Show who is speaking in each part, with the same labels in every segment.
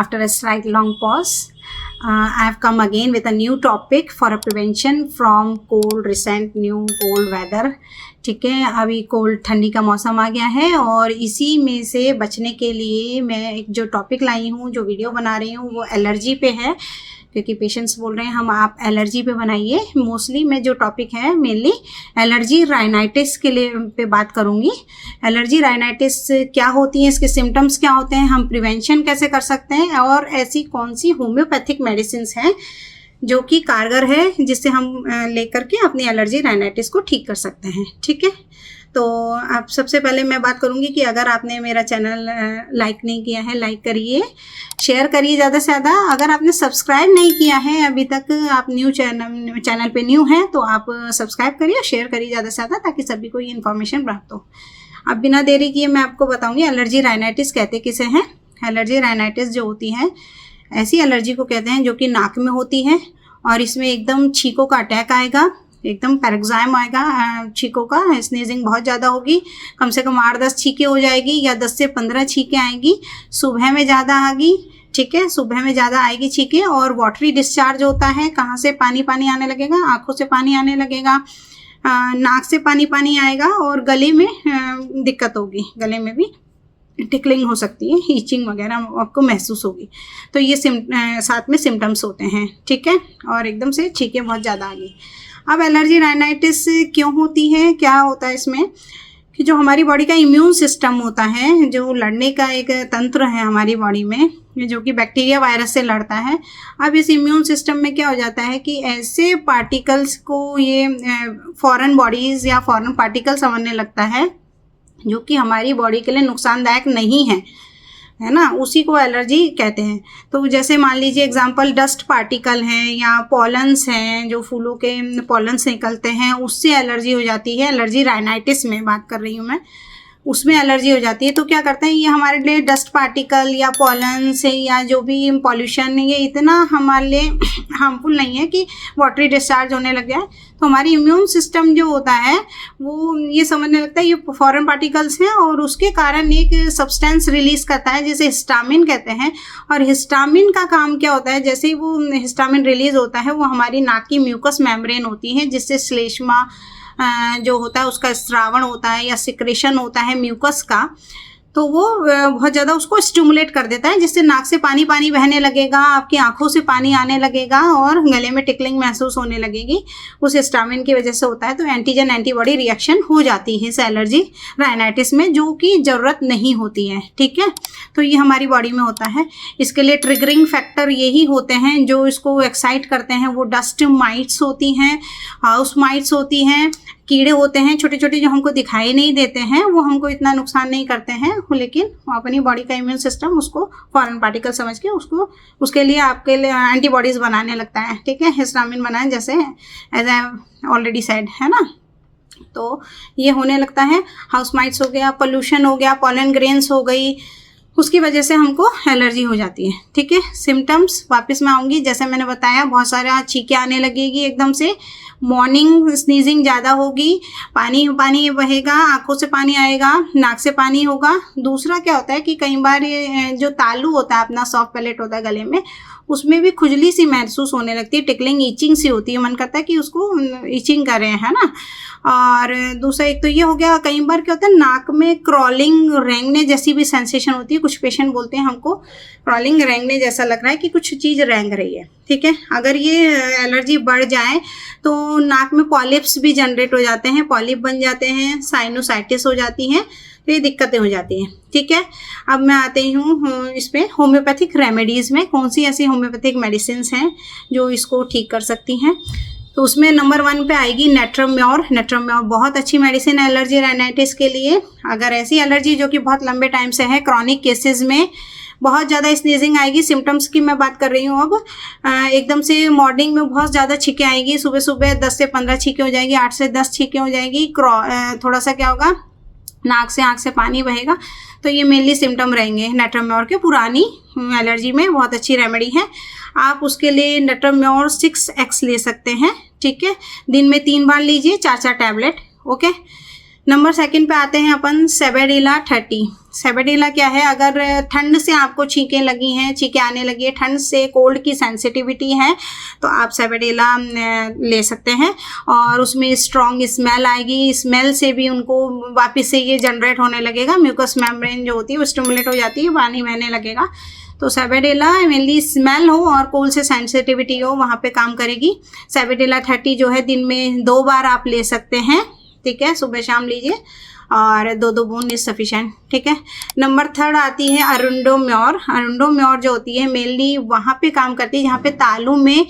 Speaker 1: after a slight long pause. I have come again with a new topic for a prevention from cold, recent new cold weather. ठीक है, अभी cold ठंडी का मौसम आ गया है और इसी में से बचने के लिए मैं एक जो टॉपिक लाई हूँ, जो वीडियो बना रही हूँ, वो एलर्जी पे है, क्योंकि पेशेंट्स बोल रहे हैं हम आप एलर्जी पे बनाइए। मोस्टली मैं जो टॉपिक है मेनली एलर्जी राइनाइटिस के लिए पे बात करूँगी। एलर्जी राइनाइटिस क्या होती है, इसके सिम्टम्स क्या होते हैं, हम प्रिवेंशन कैसे कर सकते हैं और ऐसी कौन सी होम्योपैथिक मेडिसिन्स हैं जो कि कारगर है, जिससे हम लेकर के अपनी एलर्जी राइनाइटिस को ठीक कर सकते हैं। ठीक है, तो आप सबसे पहले मैं बात करूंगी कि अगर आपने मेरा चैनल लाइक नहीं किया है, लाइक करिए, शेयर करिए ज़्यादा से ज़्यादा। अगर आपने सब्सक्राइब नहीं किया है अभी तक, आप चैनल पे न्यू हैं, तो आप सब्सक्राइब करिए, शेयर करिए ज़्यादा से ज़्यादा, ताकि सभी को ये इन्फॉर्मेशन प्राप्त हो। अब बिना देरी किए मैं आपको बताऊँगी एलर्जी राइनाइटिस कहते किसे हैं। एलर्जी राइनाइटिस जो होती है, ऐसी एलर्जी को कहते हैं जो कि नाक में होती है और इसमें एकदम छींकों का अटैक आएगा, एकदम पैराग्जाइम आएगा छींकों का, स्नीजिंग बहुत ज़्यादा होगी, कम से कम 8-10 छींकें हो जाएगी या 10 से 15 छींकें आएंगी। सुबह में ज़्यादा आएगी, ठीक है, सुबह में ज़्यादा आएगी छींकें। और वाटरी डिस्चार्ज होता है, कहाँ से पानी पानी आने लगेगा, आँखों से पानी आने लगेगा, नाक से पानी पानी आएगा और गले में दिक्कत होगी, गले में भी टिकलिंग हो सकती है, हीचिंग वगैरह आपको महसूस होगी। तो ये साथ में सिम्टम्स होते हैं, ठीक है, और एकदम से छींकें बहुत ज़्यादा आ गई। अब एलर्जी राइनाइटिस क्यों होती है, क्या होता है इसमें, कि जो हमारी बॉडी का इम्यून सिस्टम होता है, जो लड़ने का एक तंत्र है हमारी बॉडी में, जो कि बैक्टीरिया वायरस से लड़ता है। अब इस इम्यून सिस्टम में क्या हो जाता है कि ऐसे पार्टिकल्स को ये फॉरेन बॉडीज़ या फॉरेन पार्टिकल समझने लगता है जो कि हमारी बॉडी के लिए नुकसानदायक नहीं है, है ना, उसी को एलर्जी कहते हैं। तो जैसे मान लीजिए एग्जांपल, डस्ट पार्टिकल हैं या पॉलन्स हैं, जो फूलों के पॉलन्स निकलते हैं, उससे एलर्जी हो जाती है। एलर्जी राइनाइटिस में बात कर रही हूँ मैं, उसमें एलर्जी हो जाती है। तो क्या करते हैं, ये हमारे लिए डस्ट पार्टिकल या पॉलन्स या जो भी पॉल्यूशन, ये इतना हमारे लिए हार्मफुल नहीं है कि वाटरी डिस्चार्ज होने लग जाए। तो हमारी इम्यून सिस्टम जो होता है वो ये समझने लगता है ये फॉरेन पार्टिकल्स हैं और उसके कारण एक सब्सटेंस रिलीज करता है जिसे हिस्टामिन कहते हैं। और हिस्टामिन का काम क्या होता है, जैसे ही वो हिस्टामिन रिलीज होता है, वो हमारी नाक की म्यूकस मेम्ब्रेन होती है, जिससे श्लेष्मा जो होता है उसका स्रावण होता है या सिक्रेशन होता है म्यूकस का, तो वो बहुत ज़्यादा उसको स्टिमुलेट कर देता है, जिससे नाक से पानी पानी बहने लगेगा, आपकी आंखों से पानी आने लगेगा और गले में टिकलिंग महसूस होने लगेगी। उस हिस्टामिन की वजह से होता है। तो एंटीजन एंटीबॉडी रिएक्शन हो जाती है इस एलर्जी राइनाइटिस में, जो कि ज़रूरत नहीं होती है, ठीक है। तो ये हमारी बॉडी में होता है। इसके लिए ट्रिगरिंग फैक्टर यही होते हैं जो इसको एक्साइट करते हैं। वो डस्ट माइट्स होती हैं, हाउस माइट्स होती हैं, कीड़े होते हैं छोटे छोटे जो हमको दिखाई नहीं देते हैं, वो हमको इतना नुकसान नहीं करते हैं, लेकिन अपनी बॉडी का इम्यून सिस्टम उसको फॉरेन पार्टिकल समझ के उसके लिए आपके लिए एंटीबॉडीज़ बनाने लगता है, ठीक है, हिस्टामिन बनाए, जैसे एज आई ऑलरेडी सेड, है ना। तो ये होने लगता है। हाउस माइट्स हो गया, पोल्यूशन हो गया, पॉलन ग्रेन्स हो गई, उसकी वजह से हमको एलर्जी हो जाती है, ठीक है। सिम्टम्स वापस मैं आऊँगी, जैसे मैंने बताया, बहुत सारा छींकें आने लगेगी एकदम से, मॉर्निंग स्नीजिंग ज़्यादा होगी, पानी पानी बहेगा, आंखों से पानी आएगा, नाक से पानी होगा। दूसरा क्या होता है कि कई बार ये जो तालू होता है अपना, सॉफ्ट पैलेट होता है गले में, उसमें भी खुजली सी महसूस होने लगती है, टिकलिंग ईचिंग सी होती है, मन करता है कि उसको ईचिंग करें, है ना। और दूसरा एक तो ये हो गया, कई बार क्या होता है नाक में क्रॉलिंग, रेंगने जैसी भी सेंसेशन होती है। कुछ पेशेंट बोलते हैं हमको क्रॉलिंग, रेंगने जैसा लग रहा है कि कुछ चीज़ रेंग रही है, ठीक है। अगर ये एलर्जी बढ़ जाए तो नाक में पॉलिप्स भी जनरेट हो जाते हैं, पॉलिप बन जाते हैं, साइनोसाइटिस हो जाती हैं, तो ये दिक्कतें हो जाती हैं, ठीक है। अब मैं आती हूँ इसमें होम्योपैथिक रेमेडीज़ में, कौन सी ऐसी होम्योपैथिक मेडिसिन्स हैं जो इसको ठीक कर सकती हैं। तो उसमें नंबर 1 पे आएगी नेट्रोम्योर। नेट्रोम्योर बहुत अच्छी मेडिसिन है एलर्जी राइनाइटिस के लिए। अगर ऐसी एलर्जी जो कि बहुत लंबे टाइम से है, क्रॉनिक केसेस में बहुत ज़्यादा स्नीजिंग आएगी, सिम्टम्स की मैं बात कर रही हूँ अब, एकदम से मॉर्निंग में बहुत ज़्यादा छींकें आएगी, सुबह सुबह 10 से 15 छींकें हो जाएगी, 8 से 10 छींकें हो जाएगी, थोड़ा सा क्या होगा, नाक से आँख से पानी बहेगा। तो ये मेनली सिम्टम रहेंगे नेट्रोम्योर के। पुरानी एलर्जी में बहुत अच्छी रेमेडी है। आप उसके लिए नेट्रोम्योर 6X ले सकते हैं, ठीक है। दिन में 3 बार लीजिए, 4-4 टैबलेट, ओके। नंबर सेकंड पे आते हैं अपन सेबेडिला 30। सेबेडिला क्या है, अगर ठंड से आपको छींकें लगी हैं, छींकें आने लगी है, ठंड से कोल्ड की सेंसिटिविटी है, तो आप सेबेडिला ले सकते हैं और उसमें स्ट्रॉन्ग स्मेल आएगी। स्मेल से भी उनको वापस से ये जनरेट होने लगेगा, म्यूकस मेम्ब्रेन जो होती है वो स्टिमुलेट हो जाती है, पानी बहने लगेगा। तो सेबेडिला मेनली स्मेल हो और कोल्ड से सेंसिटिविटी हो, वहाँ पे काम करेगी। सेबेडिला 30 जो है दिन में 2 बार आप ले सकते हैं, ठीक है, सुबह शाम लीजिए और 2-2 बूंद इज सफिशेंट, ठीक है। नंबर थर्ड आती है अरुंडोम्योर। अरुंडोम्योर जो होती है मेनली वहाँ पे काम करती है जहाँ पे तालू में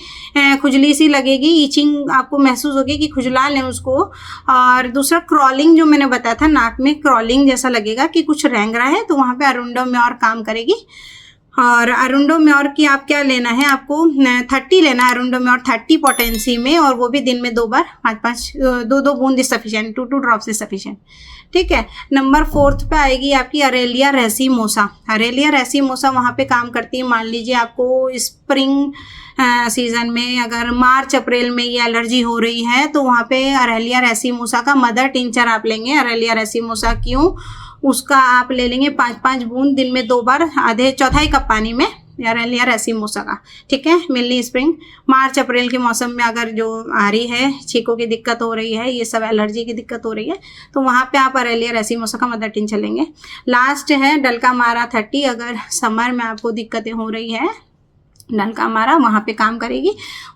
Speaker 1: खुजली सी लगेगी, ईचिंग आपको महसूस होगी कि खुजला लें उसको। और दूसरा क्रॉलिंग जो मैंने बताया था, नाक में क्रॉलिंग जैसा लगेगा कि कुछ रेंग रहा है, तो वहाँ पे अरुंडोम्योर काम करेगी। और अरुंडोम्योर की आप क्या लेना है, आपको 30 लेना है अरुंडोम्योर 30 पोटेंसी में, और वो भी दिन में 2 बार 5-5 2-2 बूंद is sufficient, 2 drops is sufficient, ठीक है। नंबर 4 पे आएगी आपकी अरेलिया रेसिमोसा। अरेलिया रेसिमोसा वहाँ पे काम करती है, मान लीजिए आपको स्प्रिंग सीजन में अगर मार्च अप्रैल में ये एलर्जी हो रही है, तो वहाँ पे अरेलिया रेसिमोसा का मदर टिंचर आप लेंगे। अरेलिया रेसिमोसा क्यों, उसका आप ले लेंगे 5-5 बूंद दिन में 2 बार, आधे चौथाई कप पानी में, अरेलिया रेसिमोसा का, ठीक है। मेनली स्प्रिंग मार्च अप्रैल के मौसम में अगर जो आ रही है, छींकों की दिक्कत हो रही है, ये सब एलर्जी की दिक्कत हो रही है, तो वहाँ पे आप अरेलिया रेसिमोसा का मदर टिंचर लेंगे। लास्ट है डल्कामारा 30। अगर समर में आपको दिक्कतें हो रही है, डल्कामारा वहाँ पे काम करेगी,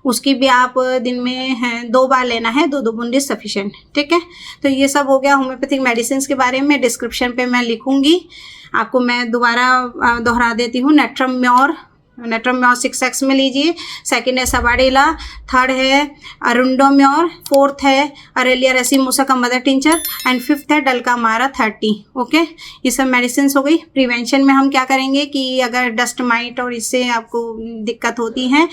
Speaker 1: उसकी भी आप दिन में 2 बार लेना है, 2-2 बूंद इज सफिशिएंट, ठीक है। तो ये सब हो गया होम्योपैथिक मेडिसिन के बारे में। डिस्क्रिप्शन पे मैं लिखूंगी, आपको मैं दोबारा दोहरा देती हूँ। नेट्रम्योर 6x में लीजिए। सेकंड है सेबेडिला, थर्ड है अरुंडोम्योर, फोर्थ है अरेलिया रेसिमोसा का मदर टिंचर, एंड फिफ्थ है डल्कामारा 30। ओके, ये सब मेडिसिन हो गई। प्रिवेंशन में हम क्या करेंगे कि अगर डस्ट माइट और इससे आपको दिक्कत होती है,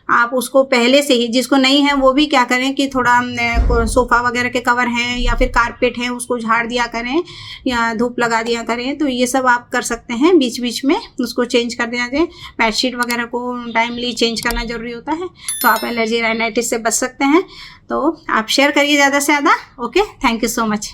Speaker 1: आप उसको पहले से ही, जिसको नहीं है वो भी क्या करें कि थोड़ा सोफ़ा वगैरह के कवर हैं या फिर कारपेट है उसको झाड़ दिया करें या धूप लगा दिया करें। तो ये सब आप कर सकते हैं, बीच बीच में उसको चेंज कर दिया जाए। बेडशीट वगैरह को टाइमली चेंज करना ज़रूरी होता है, तो आप एलर्जी राइनाइटिस से बच सकते हैं। तो आप शेयर करिए ज़्यादा से ज़्यादा। Okay, thank you so much.